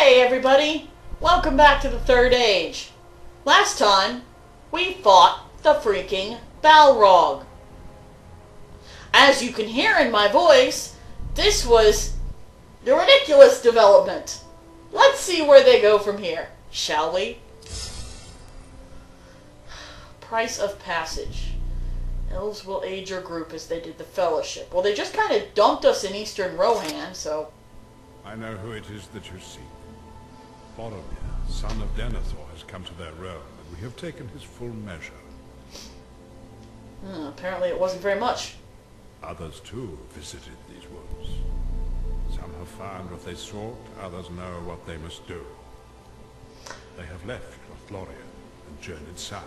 Hey everybody! Welcome back to the Third Age. Last time, we fought the freaking Balrog. As you can hear in my voice, this was the ridiculous development. Let's see where they go from here, shall we? Price of passage. Elves will aid your group as they did the Fellowship. Well, they just kind of dumped us in Eastern Rohan, so... I know who it is that you seek. Boromir, son of Denethor, has come to their realm, and we have taken his full measure. Apparently it wasn't very much. Others, too, visited these woods. Some have found what they sought, others know what they must do. They have left Lothlorien and journeyed south.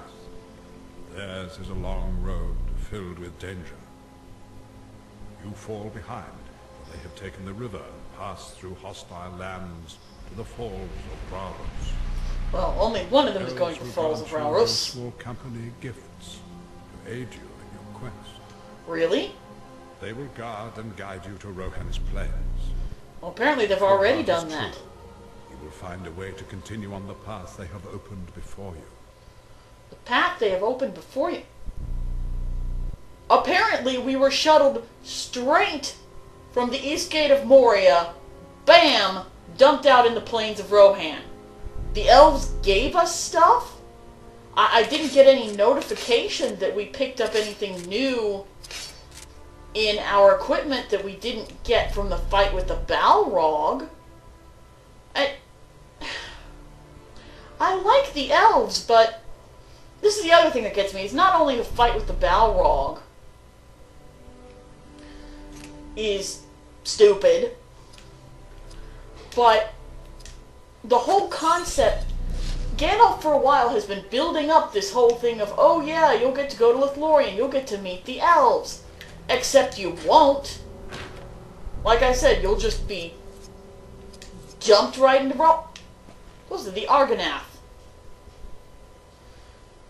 Theirs is a long road filled with danger. You fall behind, for they have taken the river and passed through hostile lands to the Falls of Rauros. Well, only one of them is going to the Falls of Rauros. Small company gifts to aid you in your quest. Really? They will guard and guide you to Rohan's plains. Well, apparently they've already done that. You will find a way to continue on the path they have opened before you. The path they have opened before you? Apparently we were shuttled straight from the East Gate of Moria, bam, dumped out in the plains of Rohan. The elves gave us stuff? I didn't get any notification that we picked up anything new in our equipment that we didn't get from the fight with the Balrog. I like the elves, but this is the other thing that gets me. It's not only the fight with the Balrog is stupid, but the whole concept, Gandalf for a while has been building up this whole thing of, oh yeah, you'll get to go to Lothlorien, you'll get to meet the elves. Except you won't. Like I said, you'll just be jumped right into the Argonath.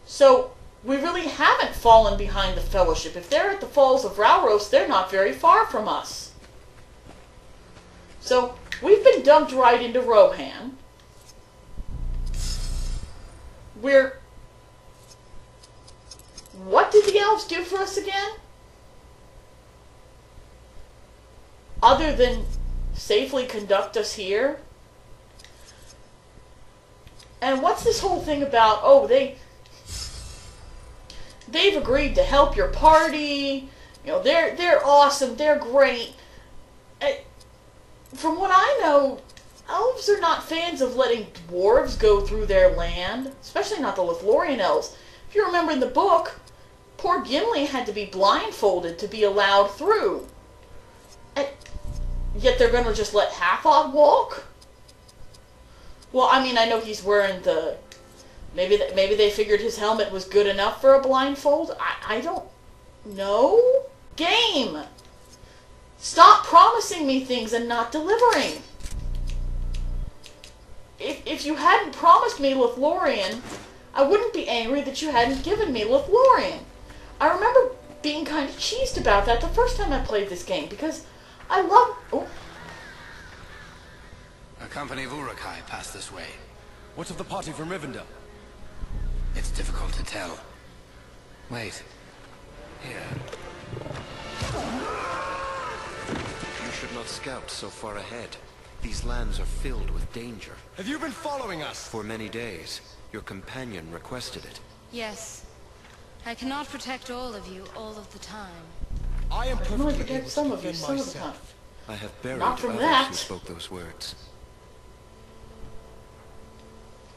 So, we really haven't fallen behind the Fellowship. If they're at the Falls of Rauros, they're not very far from us. So, we've been dumped right into Rohan. What did the elves do for us again? Other than safely conduct us here? And what's this whole thing about, oh, they've agreed to help your party, you know, they're awesome, they're great. From what I know, elves are not fans of letting dwarves go through their land, especially not the Lothlorien elves. If you remember in the book, poor Gimli had to be blindfolded to be allowed through. Yet they're going to just let Hathod walk? Well, I mean, I know he's wearing the... Maybe they figured his helmet was good enough for a blindfold? I don't know. Game! Stop promising me things and not delivering. If you hadn't promised me Lothlorien, I wouldn't be angry that you hadn't given me Lothlorien. I remember being kind of cheesed about that the first time I played this game, because I love... Oh. A company of Uruk-hai passed this way. What of the party from Rivendell? It's difficult to tell. Wait. Here. You should not scout so far ahead. These lands are filled with danger. Have you been following us? For many days. Your companion requested it. Yes. I cannot protect all of you all of the time. I am I can only perfectly protect able some to of you defend some of the time. myself. I have buried Not from others that. who spoke those words.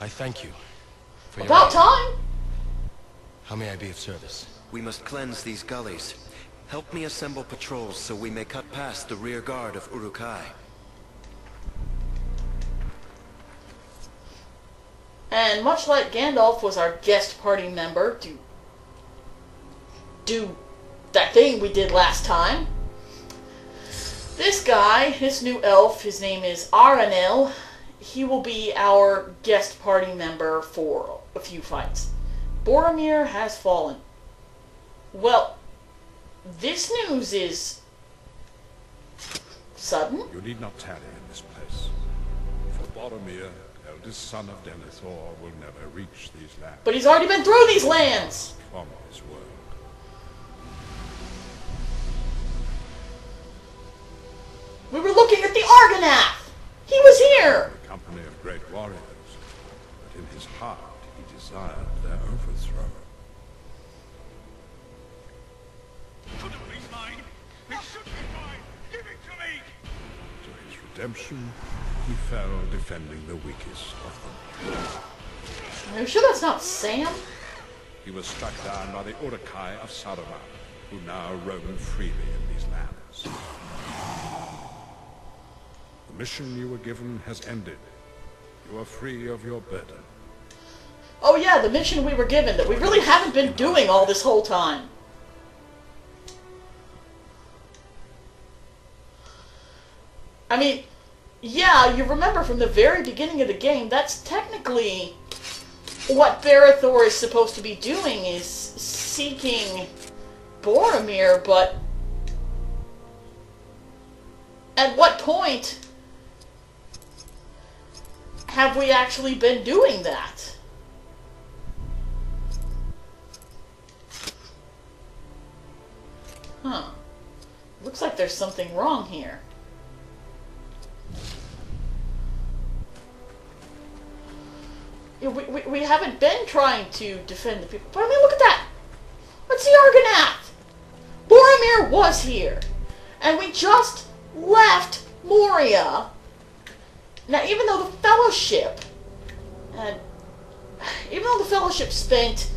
I thank you for your About aid. time! How may I be of service? We must cleanse these gullies. Help me assemble patrols so we may cut past the rear guard of Uruk-hai. And much like Gandalf was our guest party member to do that thing we did last time, this guy, this new elf, his name is Aranil, he will be our guest party member for a few fights. Boromir has fallen. Well, this news is sudden. You need not tarry in this place. For Boromir, eldest son of Denethor, will never reach these lands. But he's already been through these lands! From his world. We were looking at the Argonath! He was here! The company of great warriors, but in his heart he desired their overthrow. Couldn't be mine. It should be mine. Give it to me. To his redemption, he fell defending the weakest of them. Are you sure that's not Sam? He was struck down by the Uruk-hai of Saruman, who now roam freely in these lands. The mission you were given has ended. You are free of your burden. Oh yeah, the mission we were given that we really haven't been doing all this whole time. I mean, yeah, you remember from the very beginning of the game, that's technically what Barithor is supposed to be doing, is seeking Boromir, but at what point have we actually been doing that? Huh. Looks like there's something wrong here. We haven't been trying to defend the people. But I mean, look at that! What's the Argonath? Boromir was here. And we just left Moria. Now, even though the Fellowship spent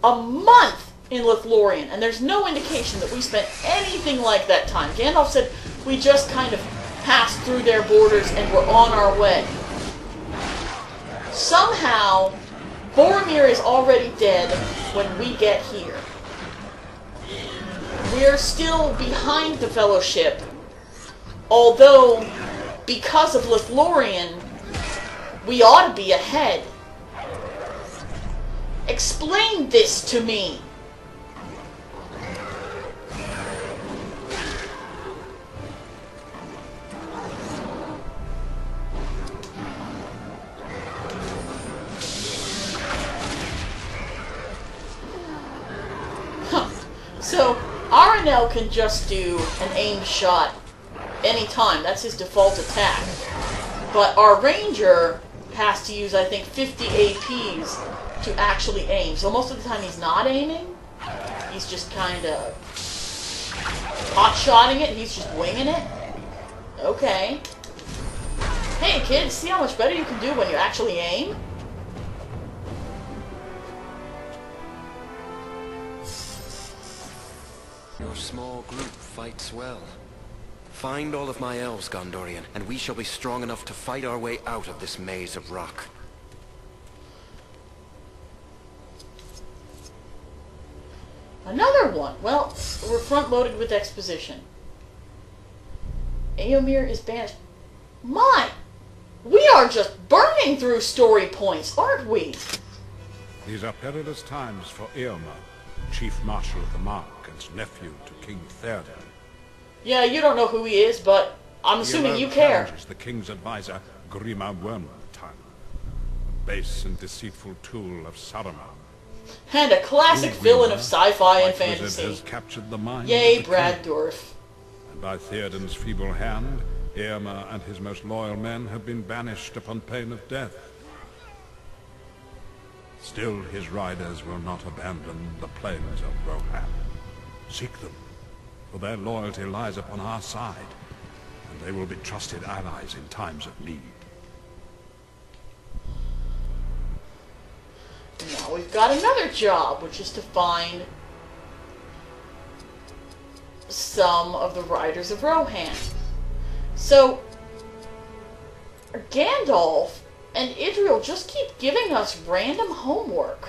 a month in Lothlorien, and there's no indication that we spent anything like that time. Gandalf said we just kind of passed through their borders and were on our way. Somehow, Boromir is already dead when we get here. We're still behind the Fellowship, although, because of Lothlorien, we ought to be ahead. Explain this to me. So, Arenel can just do an aimed shot anytime. That's his default attack. But our ranger has to use, I think, 50 APs to actually aim. So most of the time he's not aiming. He's just kind of hot-shotting it. He's just winging it. Okay. Hey, kids, see how much better you can do when you actually aim? Your small group fights well. Find all of my elves, Gondorian, and we shall be strong enough to fight our way out of this maze of rock. Another one. Well, we're front-loaded with exposition. Eomer is banished. My! We are just burning through story points, aren't we? These are perilous times for Eomer, Chief Marshal of the Mark and nephew to King Theoden. Yeah, you don't know who he is, but I'm assuming you care. Challenges the king's advisor, Grima Wormtongue, a base and deceitful tool of Saruman. And a classic villain of sci-fi and fantasy. Has captured the mind Yay, of the Brad king. Dourif. And by Theoden's feeble hand, Eomer and his most loyal men have been banished upon pain of death. Still, his riders will not abandon the plains of Rohan. Seek them, for their loyalty lies upon our side, and they will be trusted allies in times of need. Now we've got another job, which is to find some of the riders of Rohan. So, Gandalf and Idril just keep giving us random homework.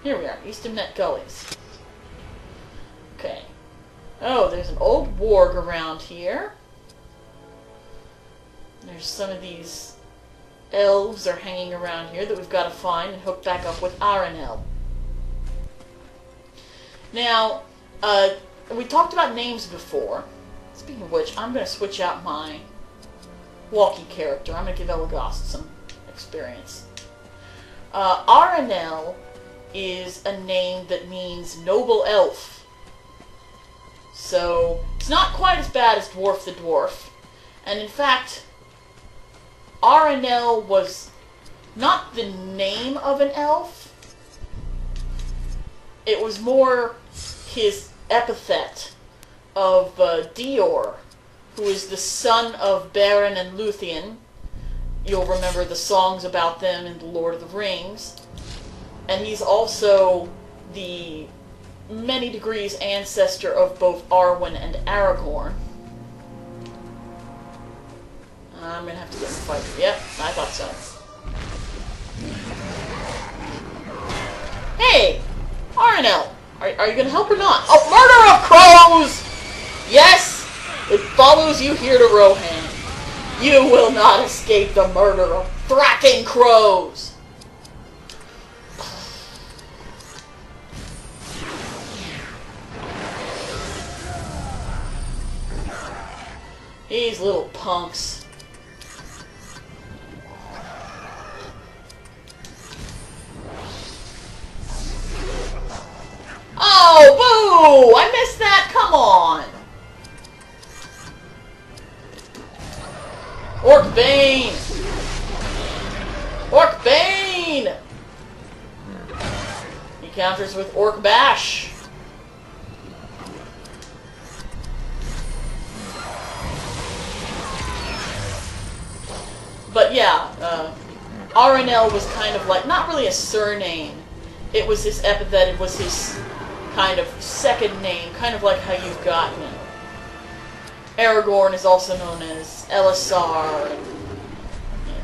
Here we are, Eastamnet Gullies. Okay. Oh, there's an old warg around here. There's some of these elves are hanging around here that we've got to find and hook back up with Arenel. Now, We talked about names before. Speaking of which, I'm going to switch out my walkie character. I'm going to give Elagast some experience. Aranel is a name that means noble elf. So, it's not quite as bad as Dwarf the Dwarf. And in fact, Aranel was not the name of an elf. It was more his epithet of Dior, who is the son of Baron and Luthien. You'll remember the songs about them in The Lord of the Rings. And he's also the many degrees ancestor of both Arwen and Aragorn. I'm gonna have to get in a fight. Yep, I thought so. Hey! Aranel! Are you gonna help or not? Oh, murder of crows! Yes! It follows you here to Rohan. You will not escape the murder of thracking crows! These little punks. Oh, boo! I missed that! Come on! Orc Bane! Orc Bane! He counters with Orc Bash. But yeah, Aranel was kind of like, not really a surname. It was his epithet, it was his kind of second name, kind of like how you've got, you know, Aragorn is also known as Elisar, and, you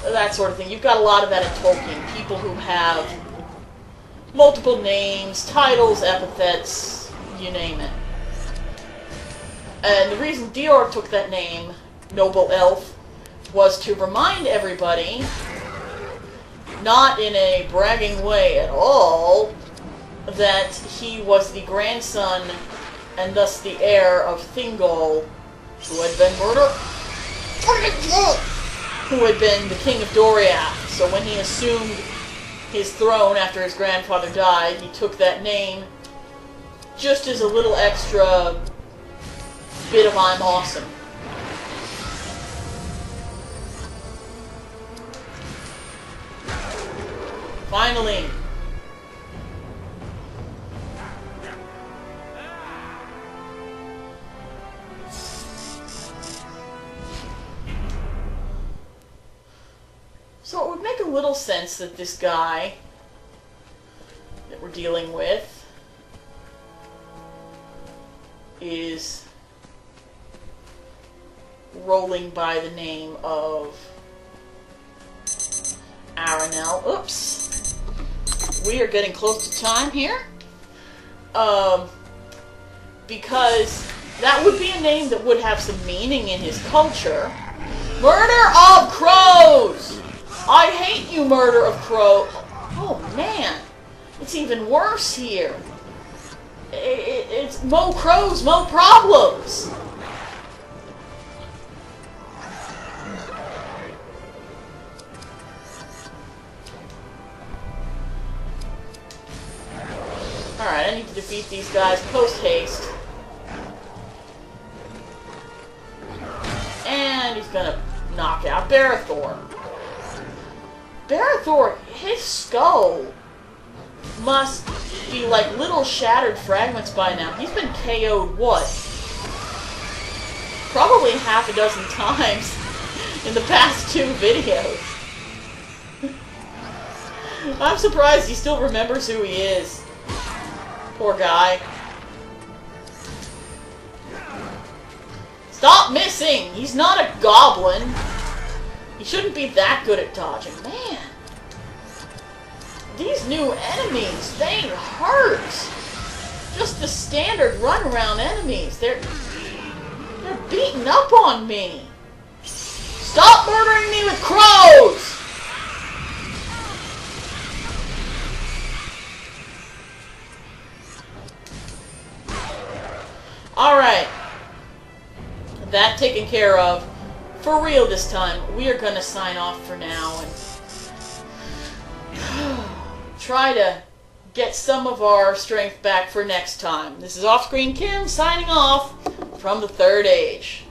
know, that sort of thing. You've got a lot of that in Tolkien. People who have multiple names, titles, epithets, you name it. And the reason Dior took that name, Noble Elf, was to remind everybody, not in a bragging way at all, that he was the grandson and thus the heir of Thingol, who had been murdered, who had been the king of Doriath. So when he assumed his throne after his grandfather died, he took that name just as a little extra bit of I'm awesome. Finally. So it would make a little sense that this guy that we're dealing with is rolling by the name of Aranel. Oops. We are getting close to time here. Because that would be a name that would have some meaning in his culture. Murder of crows! I hate you, murder of crows. Oh, man. It's even worse here. It's mo crows, mo problems. Alright, I need to defeat these guys post-haste. And he's gonna knock out Barethor. Barethor, his skull must be like little shattered fragments by now. He's been KO'd, what? Probably half a dozen times in the past 2 videos. I'm surprised he still remembers who he is. Poor guy. Stop missing! He's not a goblin. He shouldn't be that good at dodging. Man. These new enemies, they hurt. Just the standard run-around enemies. They're beating up on me. Stop murdering me with crows! Alright. That taken care of. For real this time, we are going to sign off for now and try to get some of our strength back for next time. This is Offscreen Kim signing off from the Third Age.